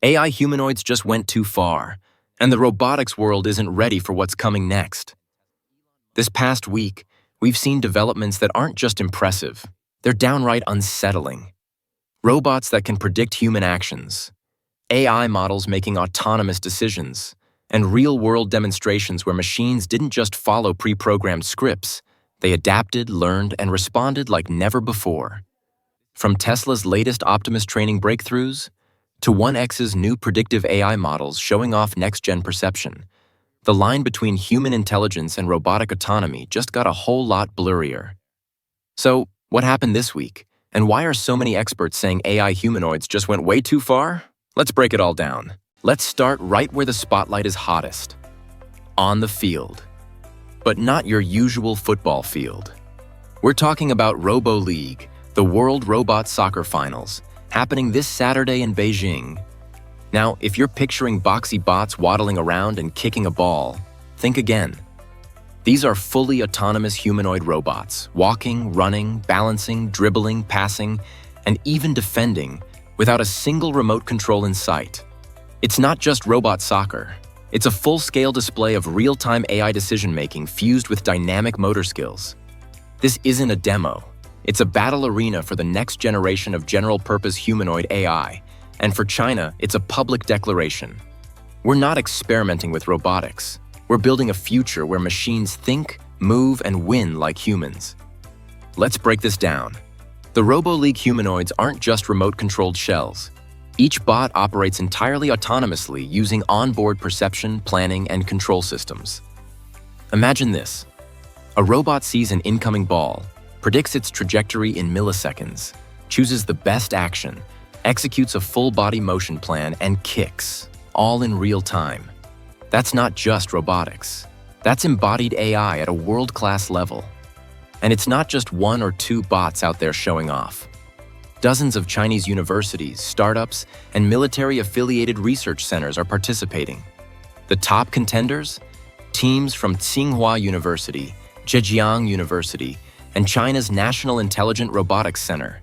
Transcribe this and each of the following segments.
AI humanoids just went too far, and the robotics world isn't ready for what's coming next. This past week, we've seen developments that aren't just impressive, they're downright unsettling. Robots that can predict human actions, AI models making autonomous decisions, and real-world demonstrations where machines didn't just follow pre-programmed scripts, they adapted, learned, and responded like never before. From Tesla's latest Optimus training breakthroughs to 1X's new predictive AI models showing off next-gen perception, the line between human intelligence and robotic autonomy just got a whole lot blurrier. So, what happened this week? And why are so many experts saying AI humanoids just went way too far? Let's break it all down. Let's start right where the spotlight is hottest. On the field. But not your usual football field. We're talking about Robo League, the World Robot Soccer Finals, happening this Saturday in Beijing. Now, if you're picturing boxy bots waddling around and kicking a ball, think again. These are fully autonomous humanoid robots, walking, running, balancing, dribbling, passing, and even defending without a single remote control in sight. It's not just robot soccer. It's a full-scale display of real-time AI decision-making fused with dynamic motor skills. This isn't a demo. It's a battle arena for the next generation of general-purpose humanoid AI, and for China, it's a public declaration. We're not experimenting with robotics. We're building a future where machines think, move, and win like humans. Let's break this down. The Robo League humanoids aren't just remote-controlled shells. Each bot operates entirely autonomously using onboard perception, planning, and control systems. Imagine this. A robot sees an incoming ball, predicts its trajectory in milliseconds, chooses the best action, executes a full-body motion plan, and kicks, all in real time. That's not just robotics. That's embodied AI at a world-class level. And it's not just one or two bots out there showing off. Dozens of Chinese universities, startups, and military-affiliated research centers are participating. The top contenders? Teams from Tsinghua University, Zhejiang University, and China's National Intelligent Robotics Center.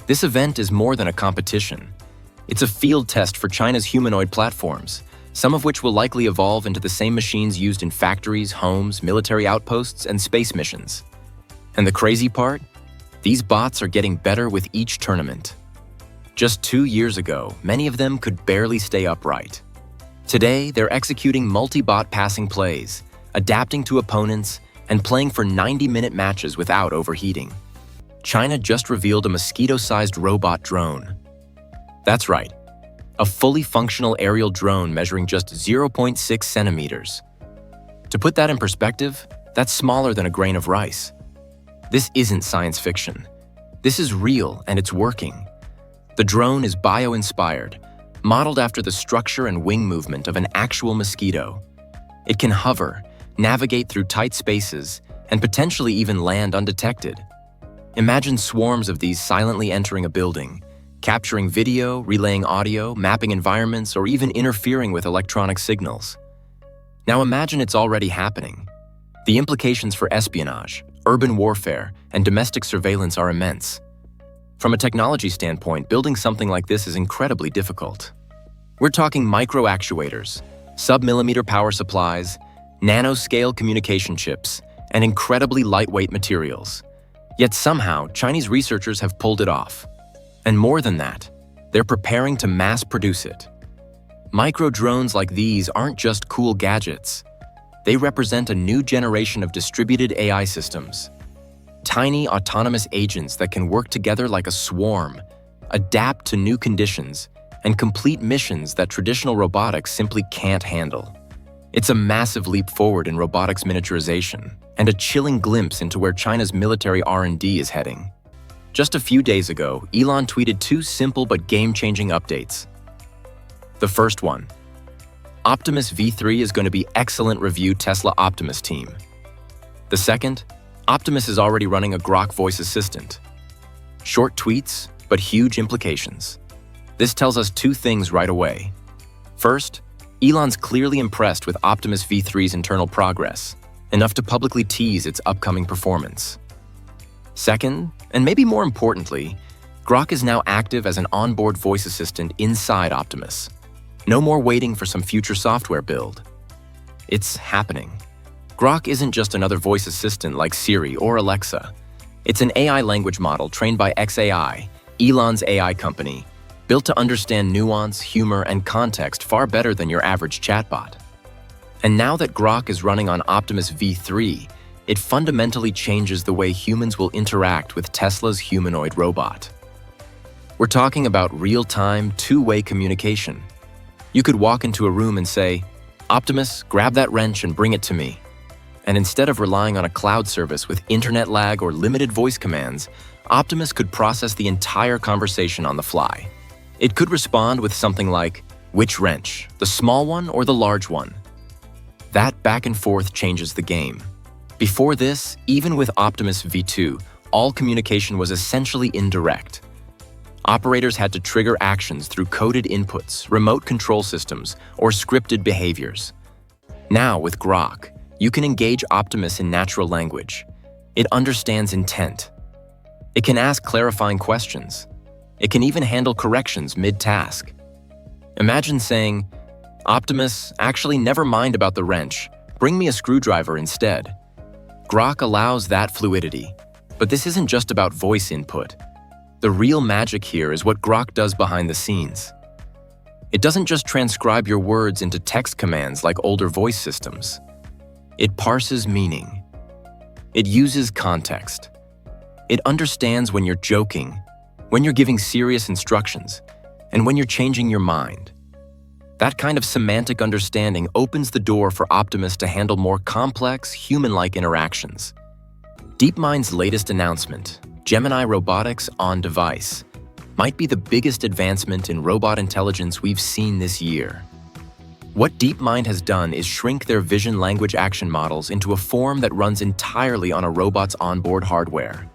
This event is more than a competition. It's a field test for China's humanoid platforms, some of which will likely evolve into the same machines used in factories, homes, military outposts, and space missions. And the crazy part? These bots are getting better with each tournament. Just 2 years ago, many of them could barely stay upright. Today, they're executing multi-bot passing plays, adapting to opponents, and playing for 90-minute matches without overheating. China just revealed a mosquito-sized robot drone. That's right, a fully functional aerial drone measuring just 0.6 centimeters. To put that in perspective, that's smaller than a grain of rice. This isn't science fiction. This is real, and it's working. The drone is bio-inspired, modeled after the structure and wing movement of an actual mosquito. It can hover, navigate through tight spaces, and potentially even land undetected. Imagine swarms of these silently entering a building, capturing video, relaying audio, mapping environments, or even interfering with electronic signals. Now imagine it's already happening. The implications for espionage, urban warfare, and domestic surveillance are immense. From a technology standpoint, building something like this is incredibly difficult. We're talking micro-actuators, sub-millimeter power supplies, nanoscale communication chips, and incredibly lightweight materials. Yet somehow, Chinese researchers have pulled it off. And more than that, they're preparing to mass-produce it. Micro-drones like these aren't just cool gadgets. They represent a new generation of distributed AI systems. Tiny autonomous agents that can work together like a swarm, adapt to new conditions, and complete missions that traditional robotics simply can't handle. It's a massive leap forward in robotics miniaturization, and a chilling glimpse into where China's military R&D is heading. Just a few days ago, Elon tweeted 2 simple but game-changing updates. The first one, Optimus V3 is going to be excellent review Tesla Optimus team. The second, Optimus is already running a Grok voice assistant. Short tweets, but huge implications. This tells us 2 things right away. First, Elon's clearly impressed with Optimus V3's internal progress, enough to publicly tease its upcoming performance. Second, and maybe more importantly, Grok is now active as an onboard voice assistant inside Optimus, No more waiting for some future software build. It's happening. Grok isn't just another voice assistant like Siri or Alexa. It's an AI language model trained by xAI, Elon's AI company, built to understand nuance, humor, and context far better than your average chatbot. And now that Grok is running on Optimus V3, it fundamentally changes the way humans will interact with Tesla's humanoid robot. We're talking about real-time, two-way communication. You could walk into a room and say, "Optimus, grab that wrench and bring it to me." And instead of relying on a cloud service with internet lag or limited voice commands, Optimus could process the entire conversation on the fly. It could respond with something like, "Which wrench, the small one or the large one?" That back and forth changes the game. Before this, even with Optimus V2, all communication was essentially indirect. Operators had to trigger actions through coded inputs, remote control systems, or scripted behaviors. Now, with Grok, you can engage Optimus in natural language. It understands intent. It can ask clarifying questions. It can even handle corrections mid-task. Imagine saying, "Optimus, actually never mind about the wrench. Bring me a screwdriver instead." Grok allows that fluidity. But this isn't just about voice input. The real magic here is what Grok does behind the scenes. It doesn't just transcribe your words into text commands like older voice systems. It parses meaning. It uses context. It understands when you're joking, when you're giving serious instructions, and when you're changing your mind. That kind of semantic understanding opens the door for Optimus to handle more complex, human-like interactions. DeepMind's latest announcement, Gemini Robotics on-device, might be the biggest advancement in robot intelligence we've seen this year. What DeepMind has done is shrink their vision language action models into a form that runs entirely on a robot's onboard hardware.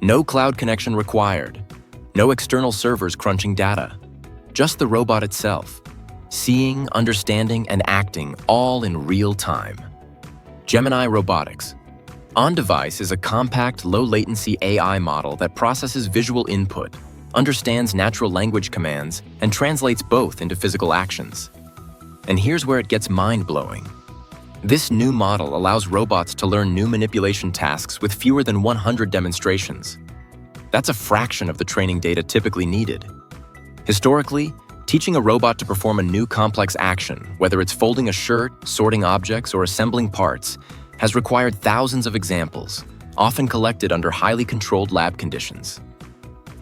No cloud connection required, no external servers crunching data, just the robot itself, seeing, understanding, and acting all in real time. Gemini Robotics. On-device is a compact, low-latency AI model that processes visual input, understands natural language commands, and translates both into physical actions. And here's where it gets mind-blowing. This new model allows robots to learn new manipulation tasks with fewer than 100 demonstrations. That's a fraction of the training data typically needed. Historically, teaching a robot to perform a new complex action, whether it's folding a shirt, sorting objects, or assembling parts, has required thousands of examples, often collected under highly controlled lab conditions.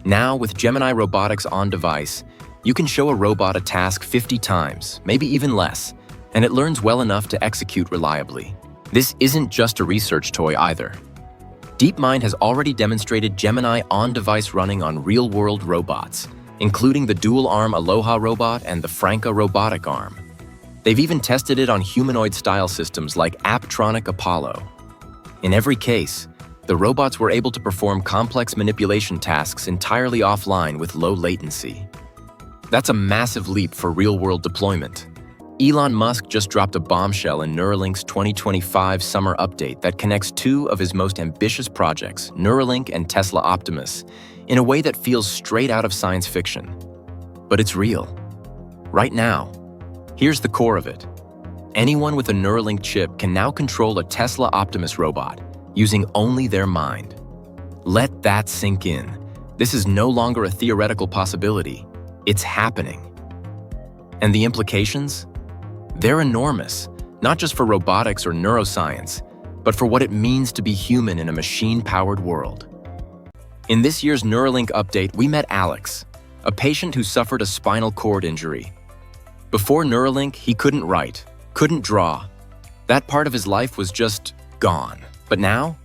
Now, with Gemini Robotics on-device, you can show a robot a task 50 times, maybe even less, and it learns well enough to execute reliably. This isn't just a research toy either. DeepMind has already demonstrated Gemini on-device running on real-world robots, including the dual-arm Aloha robot and the Franca robotic arm. They've even tested it on humanoid-style systems like Apptronic Apollo. In every case, the robots were able to perform complex manipulation tasks entirely offline with low latency. That's a massive leap for real-world deployment. Elon Musk just dropped a bombshell in Neuralink's 2025 summer update that connects two of his most ambitious projects, Neuralink and Tesla Optimus, in a way that feels straight out of science fiction. But it's real. Right now, here's the core of it. Anyone with a Neuralink chip can now control a Tesla Optimus robot, using only their mind. Let that sink in. This is no longer a theoretical possibility. It's happening. And the implications? They're enormous, not just for robotics or neuroscience, but for what it means to be human in a machine-powered world. In this year's Neuralink update, we met Alex, a patient who suffered a spinal cord injury. Before Neuralink, he couldn't write, couldn't draw. That part of his life was just gone. But now,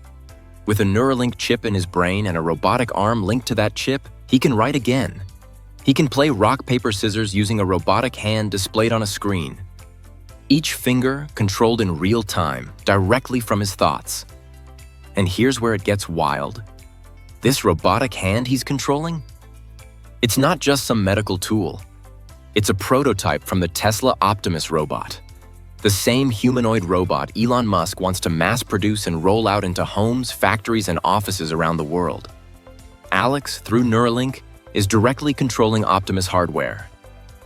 with a Neuralink chip in his brain and a robotic arm linked to that chip, he can write again. He can play rock, paper, scissors using a robotic hand displayed on a screen. Each finger controlled in real time, directly from his thoughts. And here's where it gets wild. This robotic hand he's controlling? It's not just some medical tool. It's a prototype from the Tesla Optimus robot. The same humanoid robot Elon Musk wants to mass produce and roll out into homes, factories, and offices around the world. Alex, through Neuralink, is directly controlling Optimus hardware.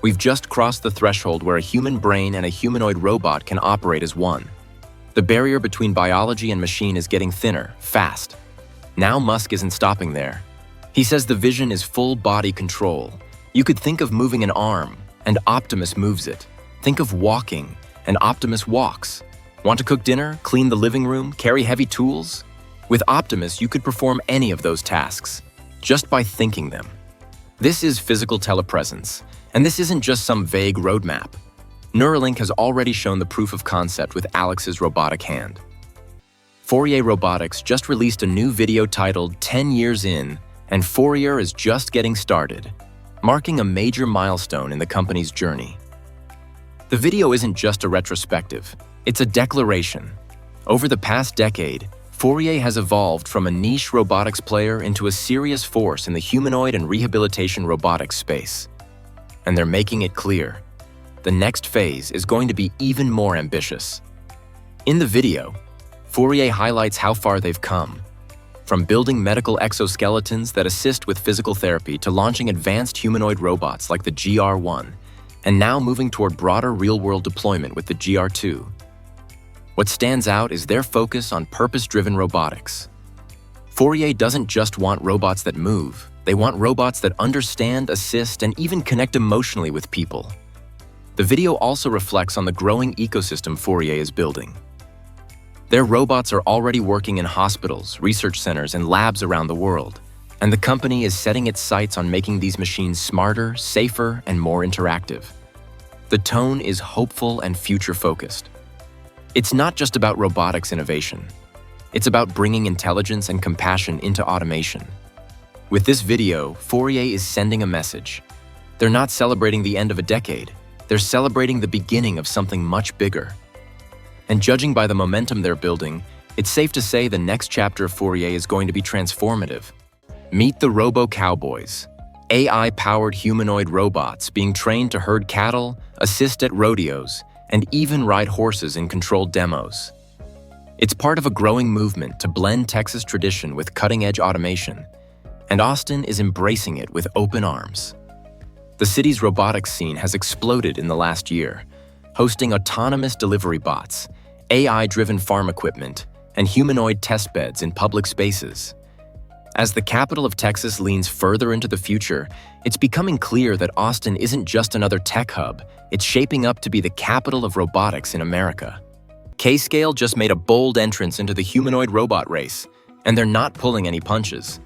We've just crossed the threshold where a human brain and a humanoid robot can operate as one. The barrier between biology and machine is getting thinner, fast. Now Musk isn't stopping there. He says the vision is full body control. You could think of moving an arm, and Optimus moves it. Think of walking, and Optimus walks. Want to cook dinner, clean the living room, carry heavy tools? With Optimus, you could perform any of those tasks, just by thinking them. This is physical telepresence, and this isn't just some vague roadmap. Neuralink has already shown the proof of concept with Alex's robotic hand. Fourier Robotics just released a new video titled 10 Years In, and Fourier is just getting started, marking a major milestone in the company's journey. The video isn't just a retrospective, it's a declaration. Over the past decade, Fourier has evolved from a niche robotics player into a serious force in the humanoid and rehabilitation robotics space. And they're making it clear. The next phase is going to be even more ambitious. In the video, Fourier highlights how far they've come. From building medical exoskeletons that assist with physical therapy to launching advanced humanoid robots like the GR-1, and now moving toward broader real-world deployment with the GR-2. What stands out is their focus on purpose-driven robotics. Fourier doesn't just want robots that move, they want robots that understand, assist, and even connect emotionally with people. The video also reflects on the growing ecosystem Fourier is building. Their robots are already working in hospitals, research centers, and labs around the world, and the company is setting its sights on making these machines smarter, safer, and more interactive. The tone is hopeful and future-focused. It's not just about robotics innovation. It's about bringing intelligence and compassion into automation. With this video, Fourier is sending a message. They're not celebrating the end of a decade. They're celebrating the beginning of something much bigger. And judging by the momentum they're building, it's safe to say the next chapter of Fourier is going to be transformative. Meet the Robo Cowboys, AI-powered humanoid robots being trained to herd cattle, assist at rodeos, and even ride horses in controlled demos. It's part of a growing movement to blend Texas tradition with cutting-edge automation, and Austin is embracing it with open arms. The city's robotics scene has exploded in the last year, hosting autonomous delivery bots, AI-driven farm equipment, and humanoid test beds in public spaces. As the capital of Texas leans further into the future, it's becoming clear that Austin isn't just another tech hub, it's shaping up to be the capital of robotics in America. Kscale just made a bold entrance into the humanoid robot race, and they're not pulling any punches.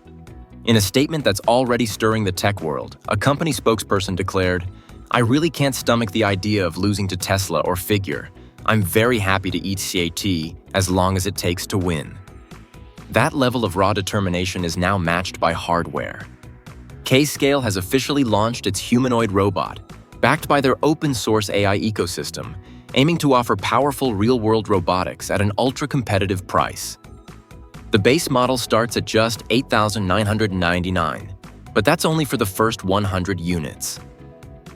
In a statement that's already stirring the tech world, a company spokesperson declared, "I really can't stomach the idea of losing to Tesla or Figure. I'm very happy to eat CAT as long as it takes to win." That level of raw determination is now matched by hardware. Kscale has officially launched its humanoid robot, backed by their open-source AI ecosystem, aiming to offer powerful real-world robotics at an ultra-competitive price. The base model starts at just $8,999, but that's only for the first 100 units.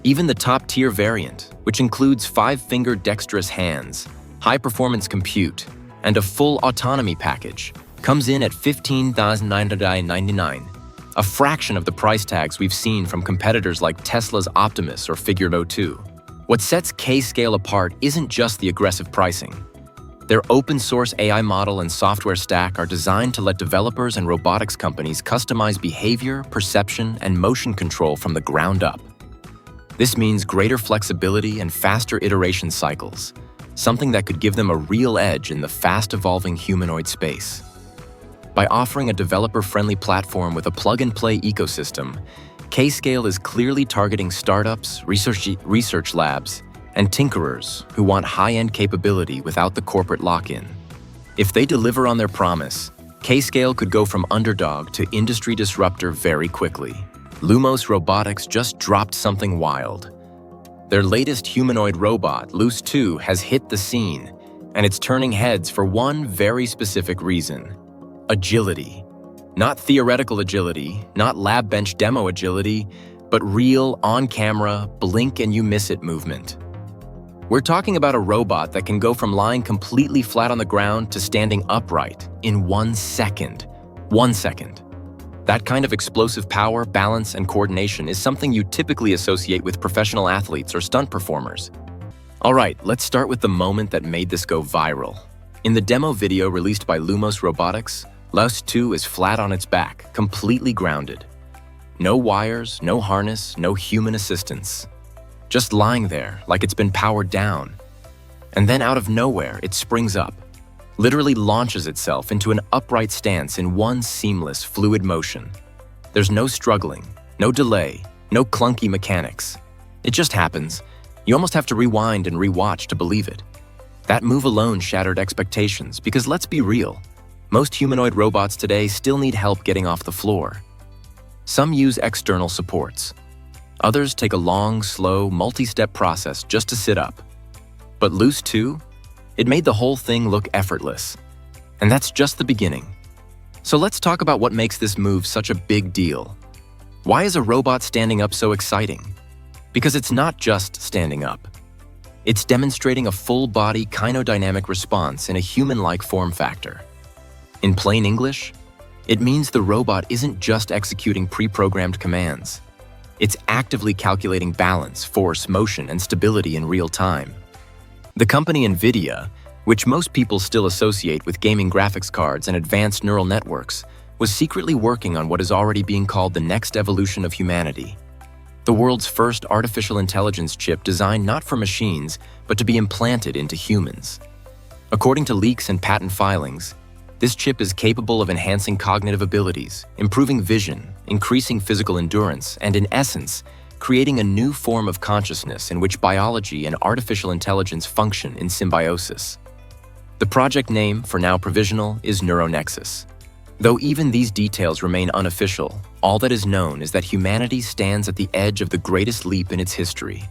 Even the top-tier variant, which includes 5-finger dexterous hands, high-performance compute, and a full autonomy package, comes in at $15,999, a fraction of the price tags we've seen from competitors like Tesla's Optimus or Figure 2. What sets Kscale apart isn't just the aggressive pricing. Their open-source AI model and software stack are designed to let developers and robotics companies customize behavior, perception, and motion control from the ground up. This means greater flexibility and faster iteration cycles, something that could give them a real edge in the fast-evolving humanoid space. By offering a developer-friendly platform with a plug-and-play ecosystem, Kscale is clearly targeting startups, research labs, and tinkerers who want high-end capability without the corporate lock-in. If they deliver on their promise, Kscale could go from underdog to industry disruptor very quickly. Lumos Robotics just dropped something wild. Their latest humanoid robot, Luce 2, has hit the scene, and it's turning heads for one very specific reason: agility. Not theoretical agility, not lab bench demo agility, but real, on-camera, blink-and-you-miss-it movement. We're talking about a robot that can go from lying completely flat on the ground to standing upright in 1 second. 1 second. That kind of explosive power, balance, and coordination is something you typically associate with professional athletes or stunt performers. All right, let's start with the moment that made this go viral. In the demo video released by Lumos Robotics, Laos 2 is flat on its back, completely grounded. No wires, no harness, no human assistance. Just lying there like it's been powered down. And then out of nowhere, it springs up, literally launches itself into an upright stance in one seamless, fluid motion. There's no struggling, no delay, no clunky mechanics. It just happens. You almost have to rewind and rewatch to believe it. That move alone shattered expectations because let's be real, most humanoid robots today still need help getting off the floor. Some use external supports. Others take a long, slow, multi-step process just to sit up. But Laos 2? It made the whole thing look effortless. And that's just the beginning. So let's talk about what makes this move such a big deal. Why is a robot standing up so exciting? Because it's not just standing up. It's demonstrating a full-body kinodynamic response in a human-like form factor. In plain English, it means the robot isn't just executing pre-programmed commands. It's actively calculating balance, force, motion, and stability in real time. The company Nvidia, which most people still associate with gaming graphics cards and advanced neural networks, was secretly working on what is already being called the next evolution of humanity. The world's first artificial intelligence chip designed not for machines, but to be implanted into humans. According to leaks and patent filings, this chip is capable of enhancing cognitive abilities, improving vision, increasing physical endurance, and in essence, creating a new form of consciousness in which biology and artificial intelligence function in symbiosis. The project name, for now provisional, is Nexus. Though even these details remain unofficial, all that is known is that humanity stands at the edge of the greatest leap in its history.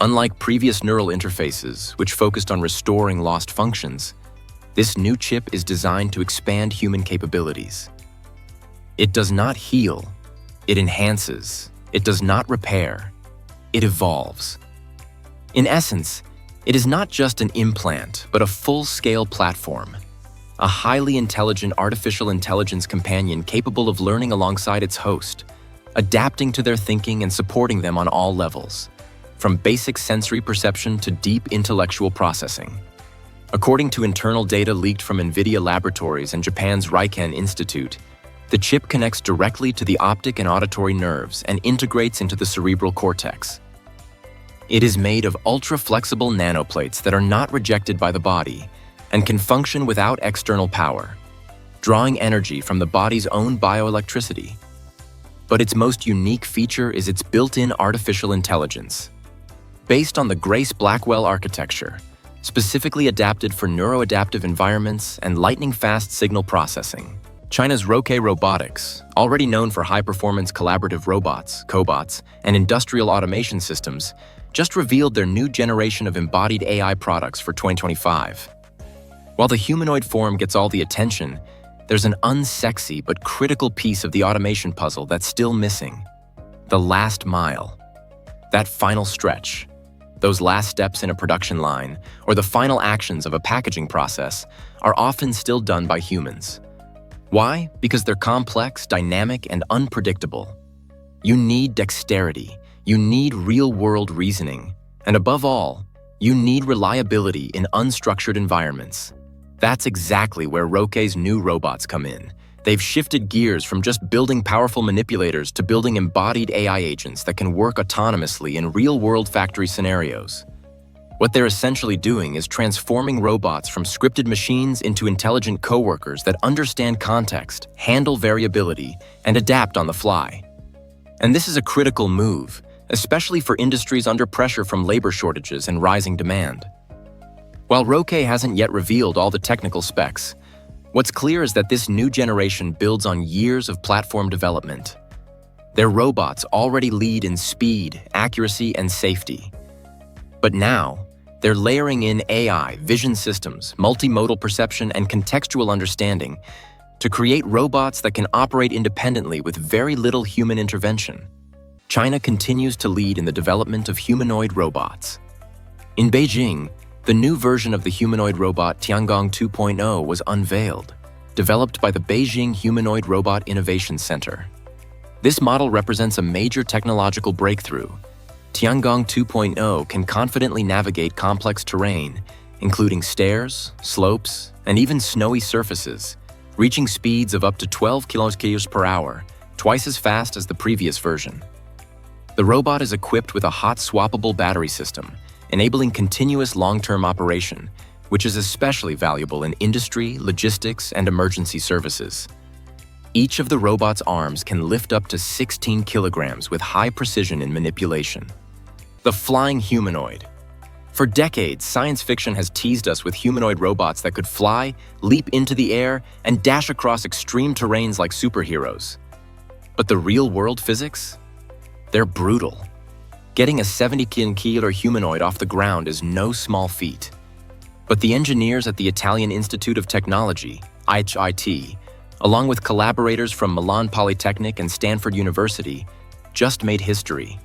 Unlike previous neural interfaces, which focused on restoring lost functions, this new chip is designed to expand human capabilities. It does not heal, it enhances. It does not repair, it evolves. In essence, it is not just an implant, but a full-scale platform, a highly intelligent artificial intelligence companion capable of learning alongside its host, adapting to their thinking and supporting them on all levels, from basic sensory perception to deep intellectual processing. According to internal data leaked from Nvidia Laboratories and Japan's Riken Institute, the chip connects directly to the optic and auditory nerves and integrates into the cerebral cortex. It is made of ultra-flexible nanoplates that are not rejected by the body and can function without external power, drawing energy from the body's own bioelectricity. But its most unique feature is its built-in artificial intelligence. Based on the Grace Blackwell architecture, specifically adapted for neuroadaptive environments and lightning-fast signal processing, China's Roics Robotics, already known for high-performance collaborative robots, cobots, and industrial automation systems, just revealed their new generation of embodied AI products for 2025. While the humanoid form gets all the attention, there's an unsexy but critical piece of the automation puzzle that's still missing: the last mile. That final stretch, those last steps in a production line, or the final actions of a packaging process, are often still done by humans. Why? Because they're complex, dynamic, and unpredictable. You need dexterity, you need real-world reasoning, and above all, you need reliability in unstructured environments. That's exactly where Roics' new robots come in. They've shifted gears from just building powerful manipulators to building embodied AI agents that can work autonomously in real-world factory scenarios. What they're essentially doing is transforming robots from scripted machines into intelligent coworkers that understand context, handle variability, and adapt on the fly. And this is a critical move, especially for industries under pressure from labor shortages and rising demand. While Roics hasn't yet revealed all the technical specs, what's clear is that this new generation builds on years of platform development. Their robots already lead in speed, accuracy, and safety. But now, they're layering in AI, vision systems, multimodal perception, and contextual understanding to create robots that can operate independently with very little human intervention. China continues to lead in the development of humanoid robots. In Beijing, the new version of the humanoid robot Tiangong 2.0 was unveiled. developed by the Beijing Humanoid Robot Innovation Center. This model represents a major technological breakthrough. Tiangong 2.0 can confidently navigate complex terrain, including stairs, slopes, and even snowy surfaces, reaching speeds of up to 12 km per hour, twice as fast as the previous version. The robot is equipped with a hot swappable battery system, enabling continuous long-term operation, which is especially valuable in industry, logistics, and emergency services. Each of the robot's arms can lift up to 16 kilograms with high precision in manipulation. The flying humanoid. For decades, science fiction has teased us with humanoid robots that could fly, leap into the air, and dash across extreme terrains like superheroes. But the real-world physics? They're brutal. Getting a 70-kilo humanoid off the ground is no small feat. But the engineers at the Italian Institute of Technology, IIT, along with collaborators from Milan Polytechnic and Stanford University, just made history.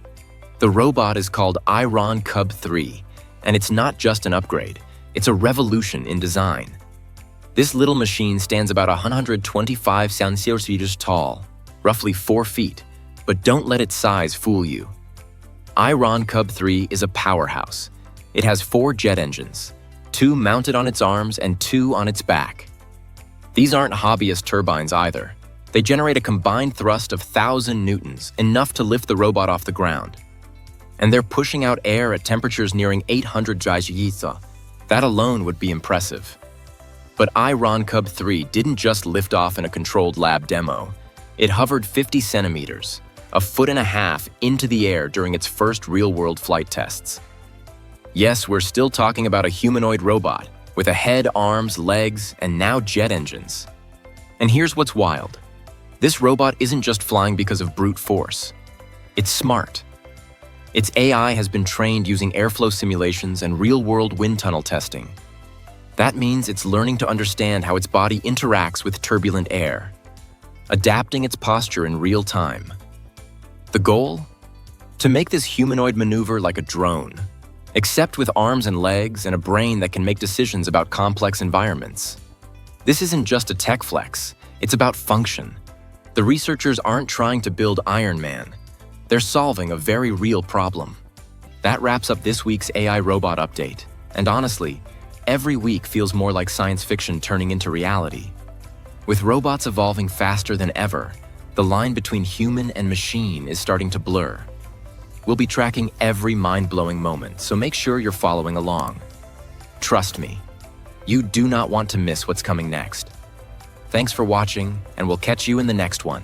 The robot is called Neuron Cub 3, and it's not just an upgrade, it's a revolution in design. This little machine stands about 125 centimeters tall, roughly 4 feet, but don't let its size fool you. Neuron Cub 3 is a powerhouse. It has 4 jet engines, 2 mounted on its arms and 2 on its back. These aren't hobbyist turbines either. They generate a combined thrust of 1,000 newtons, enough to lift the robot off the ground. And they're pushing out air at temperatures nearing 800 Celsius. That alone would be impressive. But Neuron Cub 3 didn't just lift off in a controlled lab demo. It hovered 50 centimeters, a foot and a half, into the air during its first real-world flight tests. Yes, we're still talking about a humanoid robot, with a head, arms, legs, and now jet engines. And here's what's wild. This robot isn't just flying because of brute force. It's smart. Its AI has been trained using airflow simulations and real-world wind tunnel testing. That means it's learning to understand how its body interacts with turbulent air, adapting its posture in real time. The goal? To make this humanoid maneuver like a drone, except with arms and legs and a brain that can make decisions about complex environments. This isn't just a tech flex, it's about function. The researchers aren't trying to build Iron Man. They're solving a very real problem. That wraps up this week's AI Robot Update. And honestly, every week feels more like science fiction turning into reality. With robots evolving faster than ever, the line between human and machine is starting to blur. We'll be tracking every mind-blowing moment, so make sure you're following along. Trust me, you do not want to miss what's coming next. Thanks for watching, and we'll catch you in the next one.